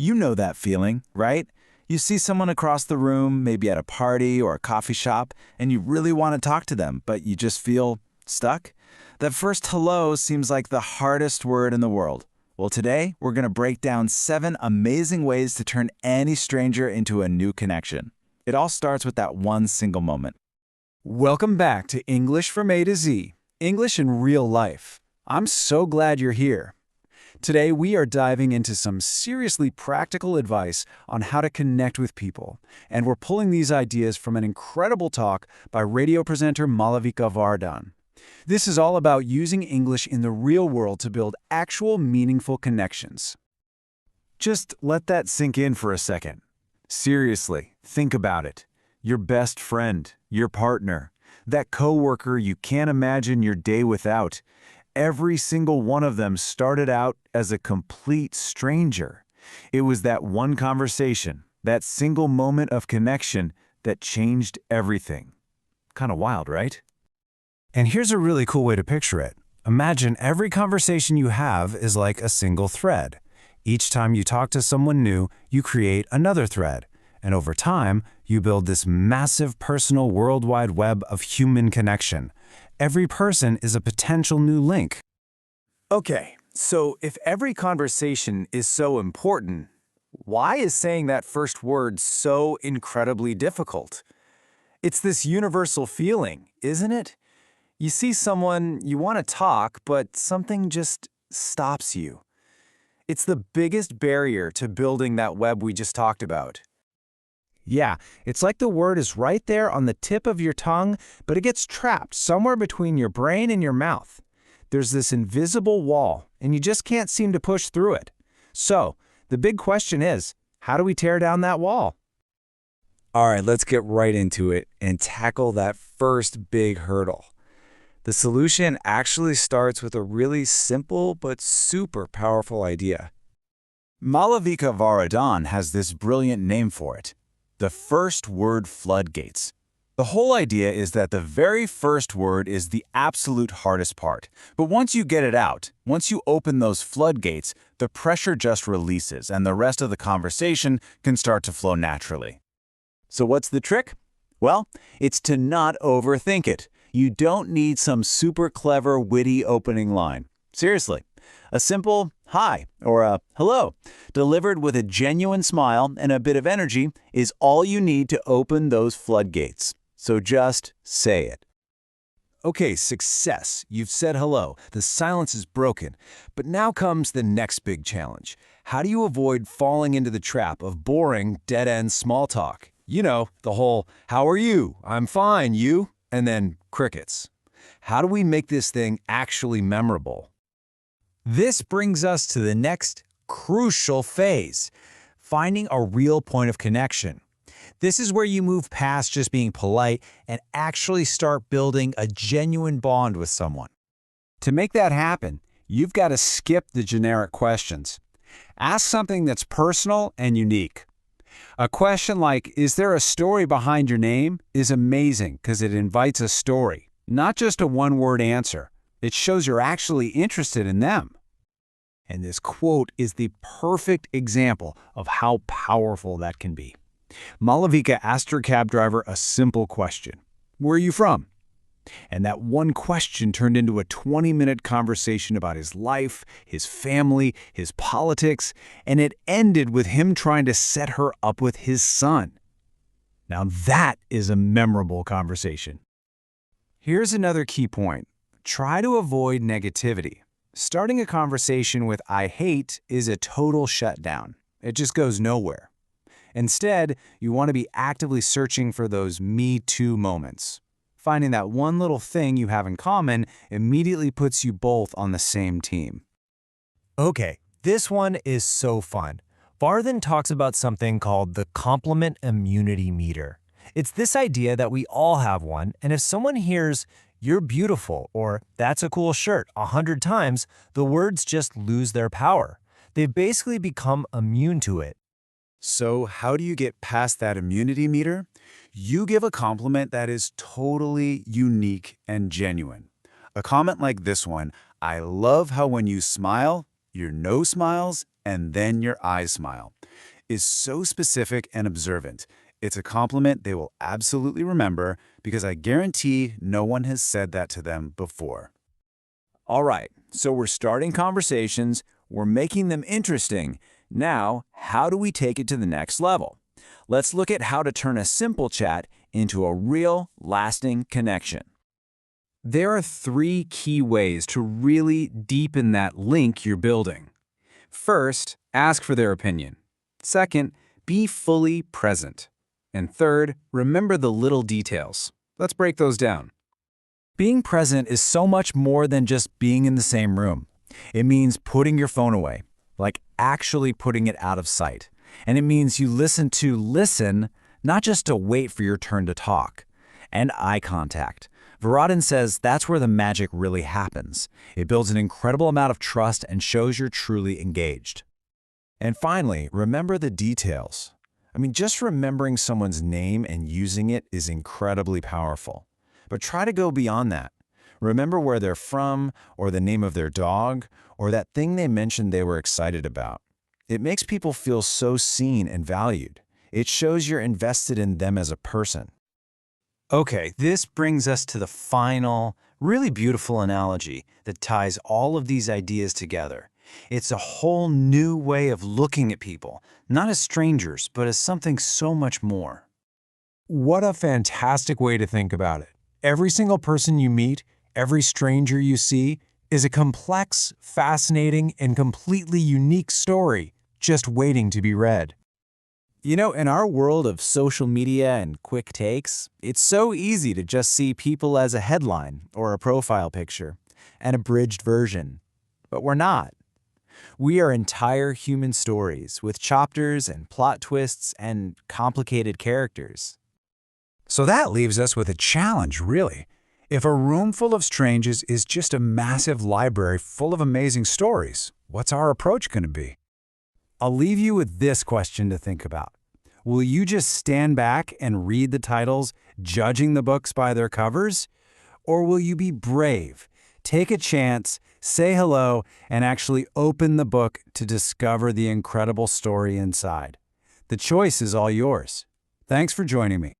You know that feeling, right? You see someone across the room, maybe at a party or a coffee shop, and you really want to talk to them, but you just feel stuck? That first hello seems like the hardest word in the world. Well, today we're going to break down 7 amazing ways to turn any stranger into a new connection. It all starts with that one single moment. Welcome back to English from A to Z, English in real life. I'm so glad you're here. Today we are diving into some seriously practical advice on how to connect with people, and we're pulling these ideas from an incredible talk by radio presenter Malavika Vardhan. This is all about using English in the real world to build actual meaningful connections. Just let that sink in for a second. Seriously, think about it. Your best friend, your partner, that coworker you can't imagine your day without. Every single one of them started out as a complete stranger. It was that one conversation, that single moment of connection that changed everything. Kind of wild, right? And here's a really cool way to picture it. Imagine every conversation you have is like a single thread. Each time you talk to someone new, you create another thread. And over time, you build this massive personal worldwide web of human connection. Every person is a potential new link. Okay, so if every conversation is so important, why is saying that first word so incredibly difficult? It's this universal feeling, isn't it? You see someone, you want to talk, but something just stops you. It's the biggest barrier to building that web we just talked about. Yeah, it's like the word is right there on the tip of your tongue, but it gets trapped somewhere between your brain and your mouth. There's this invisible wall, and you just can't seem to push through it. So, the big question is, how do we tear down that wall? All right, let's get right into it and tackle that first big hurdle. The solution actually starts with a really simple but super powerful idea. Malavika Vardhan has this brilliant name for it. The first word floodgates. The whole idea is that the very first word is the absolute hardest part. But once you get it out, once you open those floodgates, the pressure just releases and the rest of the conversation can start to flow naturally. So what's the trick? Well, it's to not overthink it. You don't need some super clever, witty opening line. Seriously. A simple hi or a hello, delivered with a genuine smile and a bit of energy, is all you need to open those floodgates. So just say it. Okay, success. You've said hello. The silence is broken. But now comes the next big challenge. How do you avoid falling into the trap of boring, dead-end small talk? You know, the whole, how are you? I'm fine, you? And then crickets. How do we make this thing actually memorable? This brings us to the next crucial phase, finding a real point of connection. This is where you move past just being polite and actually start building a genuine bond with someone. To make that happen, you've got to skip the generic questions. Ask something that's personal and unique. A question like, is there a story behind your name, is amazing because it invites a story, not just a one-word answer. It shows you're actually interested in them. And this quote is the perfect example of how powerful that can be. Malavika asked her cab driver a simple question. Where are you from? And that one question turned into a 20-minute conversation about his life, his family, his politics, and it ended with him trying to set her up with his son. Now that is a memorable conversation. Here's another key point. Try to avoid negativity. Starting a conversation with I hate is a total shutdown. It just goes nowhere. Instead, you want to be actively searching for those me too moments. Finding that one little thing you have in common immediately puts you both on the same team. Okay, this one is so fun. Vardhan talks about something called the compliment immunity meter. It's this idea that we all have one, and if someone hears, "You're beautiful," or "That's a cool shirt" 100 times, the words just lose their power. They've basically become immune to it. So how do you get past that immunity meter? You give a compliment that is totally unique and genuine. A comment like this one, I love how when you smile, your nose smiles and then your eyes smile, is so specific and observant. It's a compliment they will absolutely remember because I guarantee no one has said that to them before. All right, so we're starting conversations, we're making them interesting. Now, how do we take it to the next level? Let's look at how to turn a simple chat into a real, lasting connection. There are 3 key ways to really deepen that link you're building. First, ask for their opinion. Second, be fully present. And third, remember the little details. Let's break those down. Being present is so much more than just being in the same room. It means putting your phone away, like actually putting it out of sight. And it means you listen, not just to wait for your turn to talk. And eye contact. Varadin says that's where the magic really happens. It builds an incredible amount of trust and shows you're truly engaged. And finally, remember the details. Just remembering someone's name and using it is incredibly powerful. But try to go beyond that. Remember where they're from, or the name of their dog, or that thing they mentioned they were excited about. It makes people feel so seen and valued. It shows you're invested in them as a person. Okay, this brings us to the final, really beautiful analogy that ties all of these ideas together. It's a whole new way of looking at people, not as strangers, but as something so much more. What a fantastic way to think about it. Every single person you meet, every stranger you see, is a complex, fascinating, and completely unique story just waiting to be read. In our world of social media and quick takes, it's so easy to just see people as a headline or a profile picture, an abridged version. But we're not. We are entire human stories with chapters and plot twists and complicated characters. So that leaves us with a challenge, really. If a room full of strangers is just a massive library full of amazing stories, what's our approach going to be? I'll leave you with this question to think about. Will you just stand back and read the titles, judging the books by their covers? Or will you be brave, take a chance, say hello, and actually open the book to discover the incredible story inside? The choice is all yours. Thanks for joining me.